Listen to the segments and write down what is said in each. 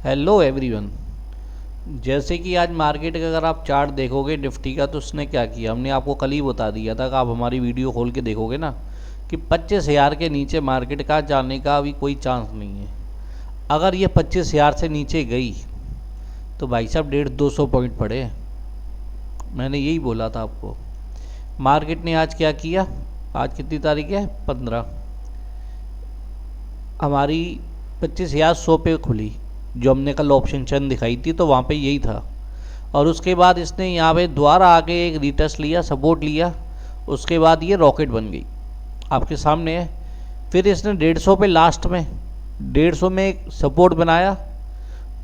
Hello everyone. जैसे कि आज मार्केट का अगर आप चार्ट देखोगे निफ्टी का, तो उसने क्या किया, हमने आपको कल ही बता दिया था कि आप हमारी वीडियो खोल के देखोगे ना कि 25,000 के नीचे मार्केट का जाने का अभी कोई चांस नहीं है। अगर ये 25,000 से नीचे गई तो भाई साहब 150-200 पॉइंट पड़े। मैंने यही बोला था आपको। मार्केट ने आज क्या किया, आज कितनी तारीख है, 15, हमारी 25,100 पे खुली। जो हमने कल ऑप्शन चेन दिखाई थी तो वहाँ पे यही था। और उसके बाद इसने यहाँ पे दोबारा आके एक रीटेस्ट लिया, सपोर्ट लिया, उसके बाद ये रॉकेट बन गई, आपके सामने है। फिर इसने 150 पे लास्ट में 150 में एक सपोर्ट बनाया,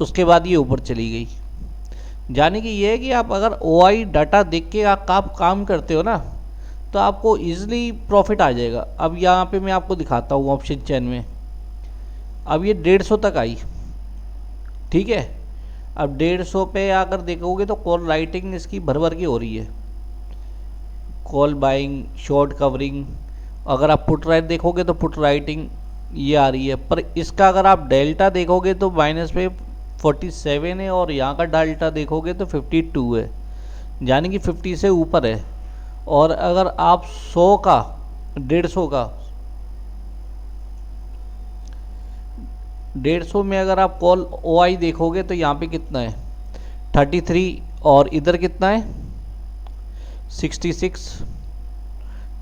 उसके बाद ये ऊपर चली गई। जाने की ये है कि आप अगर OI डाटा देख के आप काम करते हो ना तो आपको ईजिली प्रॉफिट आ जाएगा। अब यहाँ पे मैं आपको दिखाता हूँ ऑप्शन चेन में। अब ये 150 तक आई, ठीक है। अब 150 पे आकर देखोगे तो कॉल राइटिंग इसकी भर भर की हो रही है, कॉल बाइंग, शॉर्ट कवरिंग। अगर आप पुट राइट देखोगे तो पुट राइटिंग ये आ रही है। पर इसका अगर आप डेल्टा देखोगे तो माइनस पे 47 है और यहाँ का डेल्टा देखोगे तो 52 है, यानी कि 50 से ऊपर है। और अगर आप 100 का 150 का 150 में अगर आप कॉल OI देखोगे तो यहाँ पे कितना है, 33, और इधर कितना है, 66।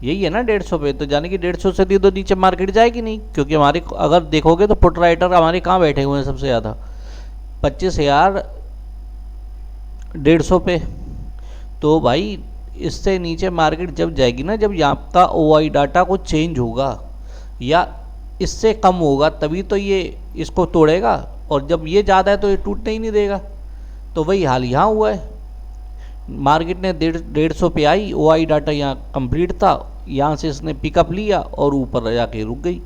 यही है ना 150 पे। तो जाने कि 150 से तो नीचे मार्केट जाएगी नहीं, क्योंकि हमारे अगर देखोगे तो पुट राइटर हमारे कहाँ बैठे हुए हैं सबसे ज़्यादा, 25,000 150 पे। तो भाई इससे नीचे मार्केट जब जाएगी ना, जब यहाँ का OI डाटा कुछ चेंज होगा या इससे कम होगा, तभी तो ये इसको तोड़ेगा। और जब ये ज़्यादा है तो ये टूटने ही नहीं देगा। तो वही हाल यहाँ हुआ है। मार्केट ने 150 पे आई, OI डाटा यहाँ कंप्लीट था, यहाँ से इसने पिकअप लिया और ऊपर जाके रुक गई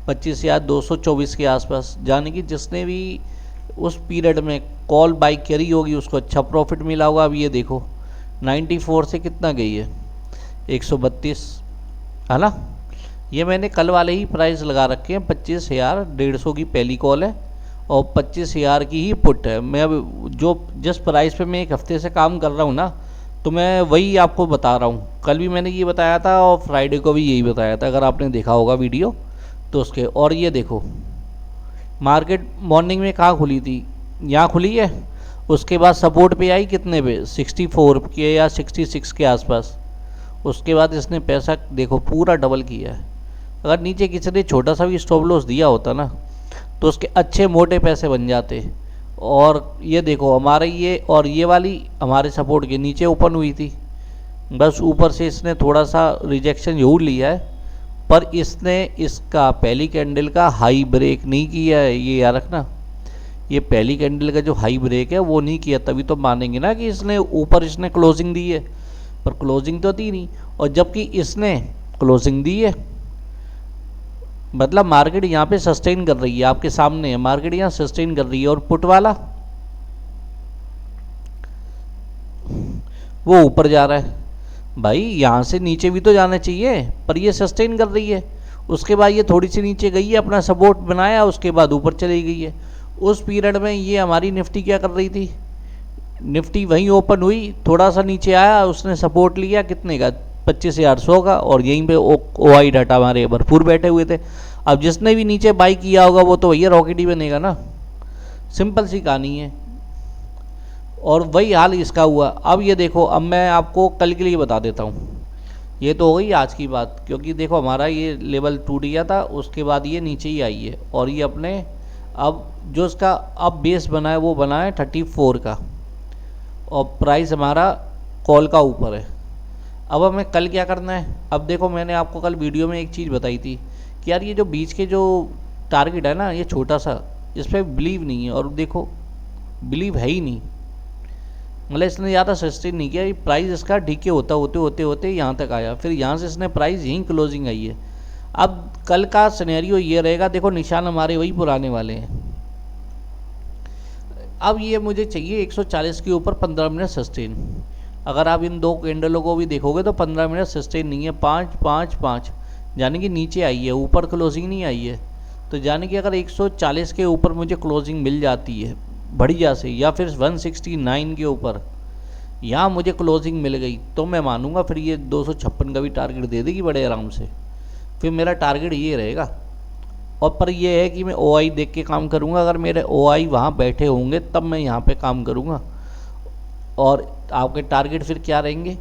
25,224 के आसपास। जाने कि जिसने भी उस पीरियड में कॉल बाई करी होगी उसको अच्छा प्रॉफिट मिला होगा। अब ये देखो 94 से कितना गई है, 132, है ना। ये मैंने कल वाले ही प्राइस लगा रखे हैं, 25,150 की पहली कॉल है और 25,000 की ही पुट है। मैं अब जिस प्राइस पे मैं एक हफ्ते से काम कर रहा हूँ ना, तो मैं वही आपको बता रहा हूँ। कल भी मैंने ये बताया था और फ्राइडे को भी यही बताया था, अगर आपने देखा होगा वीडियो तो उसके। और ये देखो मार्केट मॉर्निंग में कहाँ खुली थी, यहाँ खुली है। उसके बाद सपोर्ट पे आई कितने पे, 64 के या 66 के आसपास। उसके बाद इसने पैसा देखो पूरा डबल किया है। अगर नीचे किसी ने छोटा सा भी स्टॉप लॉस दिया होता ना तो उसके अच्छे मोटे पैसे बन जाते। और ये देखो हमारे ये और ये वाली हमारे सपोर्ट के नीचे ओपन हुई थी, बस ऊपर से इसने थोड़ा सा रिजेक्शन जरूर लिया है, पर इसने इसका पहली कैंडल का हाई ब्रेक नहीं किया है। ये याद रखना, ये पहली कैंडल का जो हाई ब्रेक है वो नहीं किया, तभी तो मानेंगे ना कि इसने ऊपर इसने क्लोजिंग दी है। पर क्लोजिंग तो दी नहीं, और जबकि इसने क्लोजिंग दी है, मतलब मार्केट यहाँ पे सस्टेन कर रही है, आपके सामने है, मार्केट यहाँ सस्टेन कर रही है। और पुट वाला वो ऊपर जा रहा है। भाई यहाँ से नीचे भी तो जाना चाहिए, पर ये सस्टेन कर रही है। उसके बाद ये थोड़ी सी नीचे गई है, अपना सपोर्ट बनाया, उसके बाद ऊपर चली गई है। उस पीरियड में ये हमारी निफ्टी क्या कर रही थी, निफ्टी वहीं ओपन हुई, थोड़ा सा नीचे आया, उसने सपोर्ट लिया कितने का, 25,800 का, और यहीं पे OI डाटा हमारे भरपूर बैठे हुए थे। अब जिसने भी नीचे बाई किया होगा वो तो भैया रॉकेट ही बनेगा ना, सिंपल सी कहानी है। और वही हाल इसका हुआ। अब ये देखो, अब मैं आपको कल के लिए बता देता हूँ। ये तो हो गई आज की बात, क्योंकि देखो हमारा ये लेवल टूट गया था, उसके बाद ये नीचे ही आई है। और ये अपने अब जो इसका अब बेस बना है वो बना है 34 का, और प्राइस हमारा कॉल का ऊपर है। अब हमें कल क्या करना है। अब देखो मैंने आपको कल वीडियो में एक चीज़ बताई थी कि यार ये जो बीच के जो टारगेट है ना, ये छोटा सा, इस पर बिलीव नहीं है। और देखो बिलीव है ही नहीं, मतलब इसने ज़्यादा सस्टेन नहीं किया। ये प्राइस इसका डीके होता होते यहाँ तक आया, फिर यहाँ से इसने प्राइस यहीं क्लोजिंग आई है। अब कल का सिनेरियो ये रहेगा, देखो निशान हमारे वही पुराने वाले हैं। अब ये मुझे चाहिए 140 के ऊपर 15 मिनट सस्टेन। अगर आप इन दो कैंडलों को भी देखोगे तो 15 मिनट सस्टेन नहीं है, 5 5 5, यानी कि नीचे आई है, ऊपर क्लोजिंग नहीं आई है। तो यानी कि अगर 140 के ऊपर मुझे क्लोजिंग मिल जाती है बढ़िया से, या फिर 169 के ऊपर यहाँ मुझे क्लोजिंग मिल गई तो मैं मानूंगा फिर ये 256 का भी टारगेट दे देगी बड़े आराम से। फिर मेरा टारगेट ये रहेगा। और पर ये है कि मैं OI देख के काम करूँगा। अगर मेरे OI वहाँ बैठे होंगे तब मैं यहाँ पे काम करूँगा। और आपके टारगेट फिर क्या रहेंगे?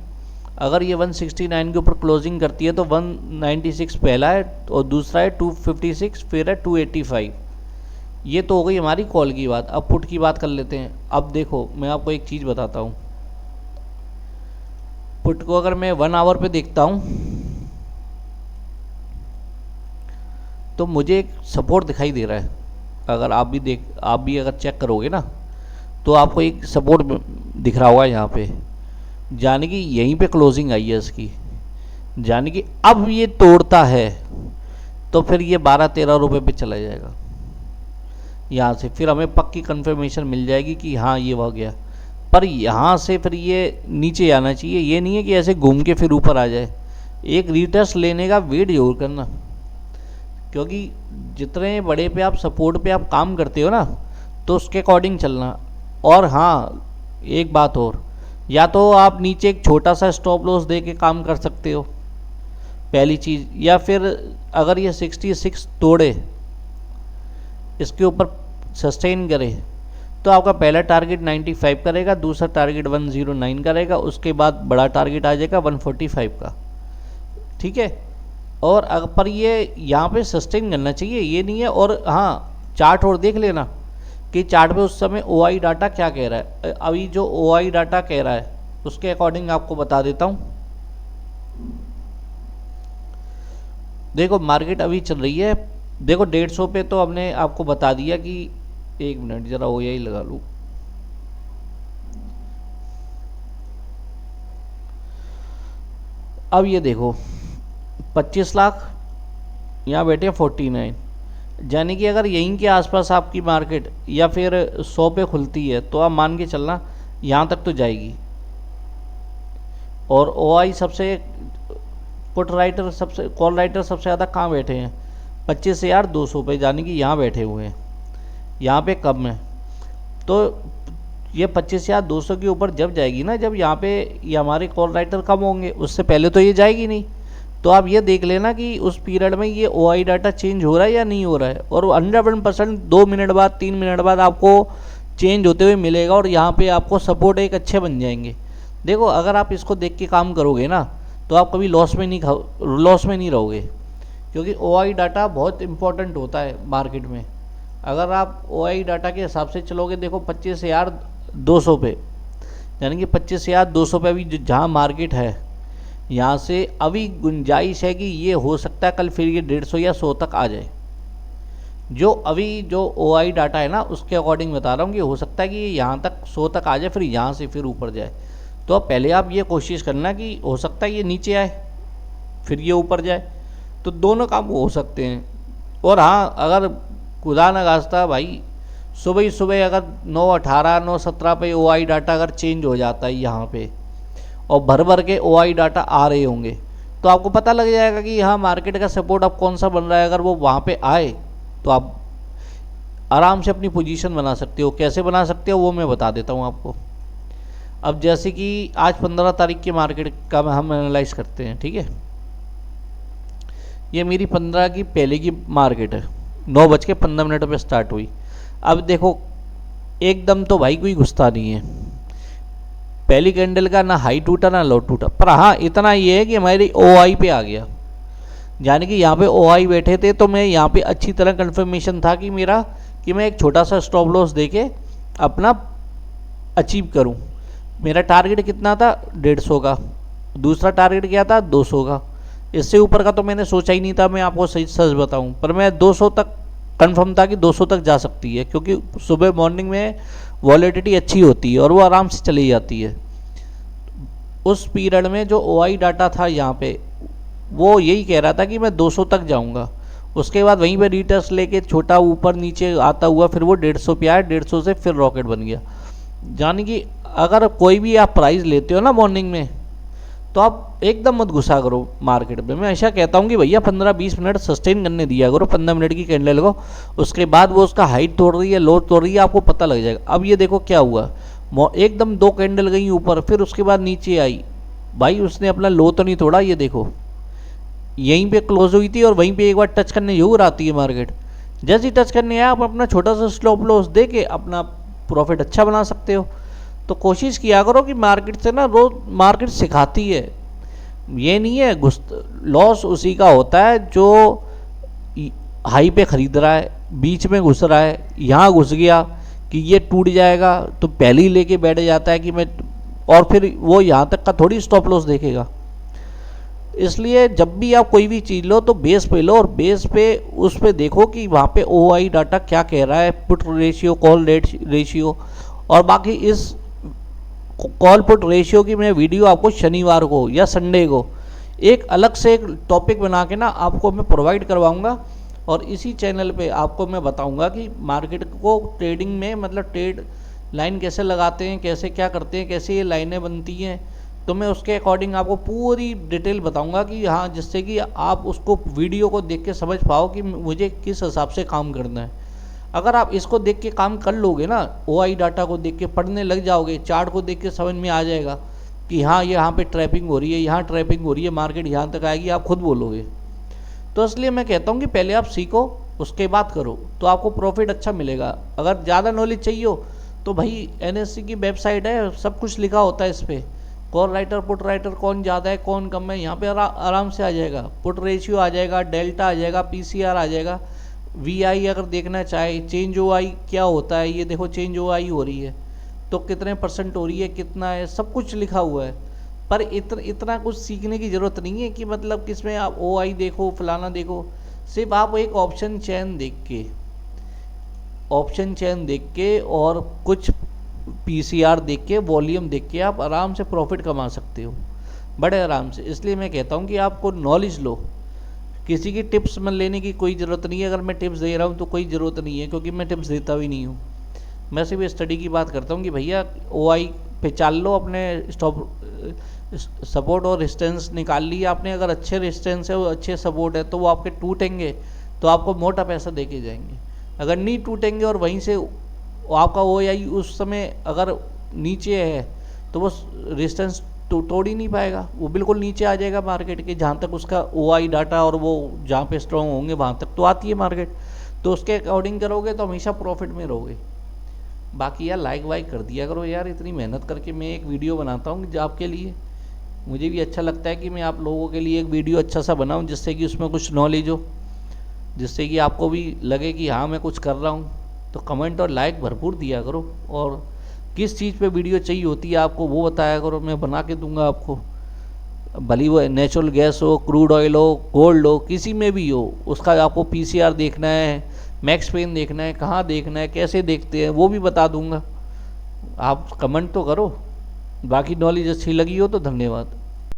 अगर ये 169 के ऊपर क्लोजिंग करती है तो 196 पहला है और दूसरा है 256, फिर है 285। ये तो हो गई हमारी कॉल की बात। अब पुट की बात कर लेते हैं। अब देखो मैं आपको एक चीज़ बताता हूँ। पुट को अगर मैं 1 आवर पे देखता हूँ तो मुझे एक सपोर्ट दिखाई दे रहा है। अगर आप भी अगर चेक करोगे ना तो आपको एक सपोर्ट दिख रहा होगा यहाँ पे, यानी कि यहीं पे क्लोजिंग आई है इसकी। यानी कि अब ये तोड़ता है तो फिर ये 12-13 रुपये पे चला जाएगा यहाँ से। फिर हमें पक्की कंफर्मेशन मिल जाएगी कि हाँ ये हो गया। पर यहाँ से फिर ये नीचे आना चाहिए। ये नहीं है कि ऐसे घूम के फिर ऊपर आ जाए। एक रीटेस्ट लेने का वेट जरूर करना, क्योंकि जितने बड़े पे आप सपोर्ट पे आप काम करते हो ना तो उसके अकॉर्डिंग चलना। और हाँ एक बात और, या तो आप नीचे एक छोटा सा स्टॉप लॉस दे के काम कर सकते हो पहली चीज़, या फिर अगर ये 66 तोड़े इसके ऊपर सस्टेन करे तो आपका पहला टारगेट 95 करेगा, दूसरा टारगेट 109 करेगा, उसके बाद बड़ा टारगेट आ जाएगा 145 का। ठीक है। और अगर पर ये यहाँ पे सस्टेन करना चाहिए, ये नहीं है। और हाँ चार्ट और देख लेना कि चार्ट पे उस समय OI डाटा क्या कह रहा है। अभी जो OI डाटा कह रहा है उसके अकॉर्डिंग आपको बता देता हूँ। देखो मार्केट अभी चल रही है, देखो 150 पे तो हमने आपको बता दिया कि, एक मिनट ज़रा OI लगा लूँ। अब ये देखो 25 लाख यहाँ बैठे 49, यानी कि अगर यहीं के आसपास आपकी मार्केट या फिर 100 पे खुलती है तो आप मान के चलना यहाँ तक तो जाएगी। और OI सबसे पुट राइटर सबसे कॉल राइटर सबसे ज़्यादा कहाँ बैठे हैं? 25,200 पे, यानी कि यहाँ बैठे हुए हैं। यहाँ पे कम है तो ये 25,200 के ऊपर जब जाएगी ना, जब यहाँ पे ये हमारे कॉल राइटर कम होंगे, उससे पहले तो ये जाएगी नहीं। तो आप ये देख लेना कि उस पीरियड में ये OI डाटा चेंज हो रहा है या नहीं हो रहा है। और 100% 2 मिनट बाद 3 मिनट बाद आपको चेंज होते हुए मिलेगा और यहाँ पे आपको सपोर्ट एक अच्छे बन जाएंगे। देखो अगर आप इसको देख के काम करोगे ना तो आप कभी लॉस में नहीं रहोगे, क्योंकि OI डाटा बहुत इंपॉर्टेंट होता है मार्केट में। अगर आप OI डाटा के हिसाब से चलोगे, देखो 25,200 पे, यानी कि 25,200 पे अभी जहाँ मार्केट है, यहाँ से अभी गुंजाइश है कि ये हो सकता है कल फिर ये 150 या 100 तक आ जाए। जो अभी जो OI डाटा है ना उसके अकॉर्डिंग बता रहा हूँ कि हो सकता है कि ये यहाँ तक 100 तक आ जाए, फिर यहाँ से फिर ऊपर जाए। तो अब पहले आप ये कोशिश करना कि हो सकता है ये नीचे आए फिर ये ऊपर जाए, तो दोनों काम हो सकते हैं। और हाँ अगर खुदा न खास्ता भाई सुबह ही सुबह अगर 9:18 9:17 पे OI डाटा अगर चेंज हो जाता है यहाँ पे और भर भर के OI डाटा आ रहे होंगे तो आपको पता लग जाएगा कि यहाँ मार्केट का सपोर्ट अब कौन सा बन रहा है। अगर वो वहाँ पे आए तो आप आराम से अपनी पोजीशन बना सकते हो। कैसे बना सकते हो वो मैं बता देता हूँ आपको। अब जैसे कि आज 15 तारीख की मार्केट का हम एनालाइज करते हैं। ठीक है, ये मेरी 15 की पहले की मार्केट है, 9:15 पे स्टार्ट हुई। अब देखो एकदम तो भाई कोई घुसता नहीं है, पहली कैंडल का ना हाई टूटा ना लो टूटा, पर हाँ इतना ये है कि हमारी OI पे आ गया, यानी कि यहाँ पे OI बैठे थे तो मैं यहाँ पे अच्छी तरह कंफर्मेशन था कि मेरा कि मैं एक छोटा सा स्टॉप लॉस देके अपना अचीव करूँ। मेरा टारगेट कितना था? 150 का। दूसरा टारगेट क्या था? 200 का। इससे ऊपर का तो मैंने सोचा ही नहीं था, मैं आपको सच बताऊं। पर मैं 200 तक कंफर्म था कि 200 तक जा सकती है, क्योंकि सुबह मॉर्निंग में वॉलेटिलिटी अच्छी होती है और वो आराम से चली जाती है। उस पीरियड में जो OI डाटा था यहाँ पे वो यही कह रहा था कि मैं 200 तक जाऊँगा। उसके बाद वहीं पे रीटेस्ट लेके छोटा ऊपर नीचे आता हुआ फिर वो 150 पे आया, 150 से फिर रॉकेट बन गया। यानी कि अगर कोई भी आप प्राइस लेते हो ना मॉर्निंग में तो आप एकदम मत घुसा करो मार्केट में। मैं ऐसा कहता हूँ कि भैया 15-20 मिनट सस्टेन करने दिया करो 15 मिनट की कैंडल को, उसके बाद वो उसका हाइट तोड़ रही है, लो तोड़ रही है, आपको पता लग जाएगा। अब ये देखो क्या हुआ, एकदम 2 कैंडल गई ऊपर, फिर उसके बाद नीचे आई, भाई उसने अपना लो तो नहीं तोड़ा। ये देखो यहीं पे क्लोज हुई थी और वहीं पे एक बार टच करने जरूर आती है मार्केट। जैसे ही टच करने आया आप अपना छोटा सा स्टॉप लॉस दे के अपना प्रॉफिट अच्छा बना सकते हो। तो कोशिश किया करो कि मार्केट से ना, रोज मार्केट सिखाती है, ये नहीं है लॉस उसी का होता है जो हाई पे खरीद रहा है, बीच में घुस रहा है, यहाँ घुस गया कि ये टूट जाएगा तो पहले ही लेके बैठ जाता है कि मैं, और फिर वो यहाँ तक का थोड़ी स्टॉप लॉस देखेगा। इसलिए जब भी आप कोई भी चीज़ लो तो बेस पे लो, और बेस पे उस पे देखो कि वहाँ पे OI डाटा क्या कह रहा है, पुट रेशियो, कॉल रेशियो। और बाकी इस कॉल पुट रेशियो की मैं वीडियो आपको शनिवार को या संडे को एक अलग से एक टॉपिक बना के ना आपको मैं प्रोवाइड करवाऊंगा, और इसी चैनल पे आपको मैं बताऊंगा कि मार्केट को ट्रेडिंग में, मतलब ट्रेड लाइन कैसे लगाते हैं, कैसे क्या करते हैं, कैसे ये लाइनें बनती हैं। तो मैं उसके अकॉर्डिंग आपको पूरी डिटेल बताऊंगा कि हाँ, जिससे कि आप उसको वीडियो को देख के समझ पाओ कि मुझे किस हिसाब से काम करना है। अगर आप इसको देख के काम कर लोगे ना, OI डाटा को देख के पढ़ने लग जाओगे, चार्ट को देख के समझ में आ जाएगा कि हाँ ये यहाँ पे ट्रैपिंग हो रही है, यहाँ ट्रैपिंग हो रही है, मार्केट यहाँ तक आएगी, आप खुद बोलोगे। तो इसलिए मैं कहता हूँ कि पहले आप सीखो, उसके बाद करो, तो आपको प्रॉफिट अच्छा मिलेगा। अगर ज़्यादा नॉलेज चाहिए हो तो भाई NSE की वेबसाइट है, सब कुछ लिखा होता है इस पर, कॉल राइटर पुट राइटर कौन ज़्यादा है कौन कम है, यहाँ पे आराम से आ जाएगा। पुट रेशियो आ जाएगा, डेल्टा आ जाएगा, PCR आ जाएगा, VI अगर देखना चाहे, चेंज OI क्या होता है, ये देखो चेंज OI हो रही है तो कितने % हो रही है, कितना है, सब कुछ लिखा हुआ है। पर इतना कुछ सीखने की ज़रूरत नहीं है कि मतलब किसमें आप OI देखो, फलाना देखो। सिर्फ आप एक ऑप्शन चेन देख के और कुछ PCR देख के, वॉल्यूम देख के आप आराम से प्रॉफिट कमा सकते हो, बड़े आराम से। इसलिए मैं कहता हूँ कि आपको नॉलेज लो, किसी की टिप्स में लेने की कोई ज़रूरत नहीं है। अगर मैं टिप्स दे रहा हूँ तो कोई ज़रूरत नहीं है, क्योंकि मैं टिप्स देता भी नहीं हूँ। मैं सिर्फ स्टडी की बात करता हूँ कि भैया OI पे चल लो, अपने स्टॉप सपोर्ट और रेजिस्टेंस निकाल लिया आपने। अगर अच्छे रेजिस्टेंस है, वो अच्छे सपोर्ट है, तो वो आपके टूटेंगे तो आपको मोटा पैसा दे के जाएंगे। अगर नहीं टूटेंगे और वहीं से आपका OI उस समय अगर नीचे है तो वो रेजिस्टेंस तोड़ ही नहीं पाएगा, वो बिल्कुल नीचे आ जाएगा मार्केट के, जहाँ तक उसका OI डाटा और वो जहाँ पे स्ट्रॉन्ग होंगे वहाँ तक तो आती है मार्केट। तो उसके अकॉर्डिंग करोगे तो हमेशा प्रॉफिट में रहोगे। बाकी यार लाइक वाइक कर दिया करो यार, इतनी मेहनत करके मैं एक वीडियो बनाता हूँ आपके लिए, मुझे भी अच्छा लगता है कि मैं आप लोगों के लिए एक वीडियो अच्छा सा बनाऊँ जिससे कि उसमें कुछ नॉलेज हो, जिससे कि आपको भी लगे कि हाँ मैं कुछ कर रहा हूँ। तो कमेंट और लाइक भरपूर दिया करो, और किस चीज़ पे वीडियो चाहिए होती है आपको वो बताया करो, मैं बना के दूंगा आपको। भली वो नेचुरल गैस हो, क्रूड ऑयल हो, गोल्ड हो, किसी में भी हो, उसका आपको PCR देखना है, मैक्स पेन देखना है, कहाँ देखना है, कैसे देखते हैं, वो भी बता दूंगा। आप कमेंट तो करो। बाकी नॉलेज अच्छी लगी हो तो धन्यवाद।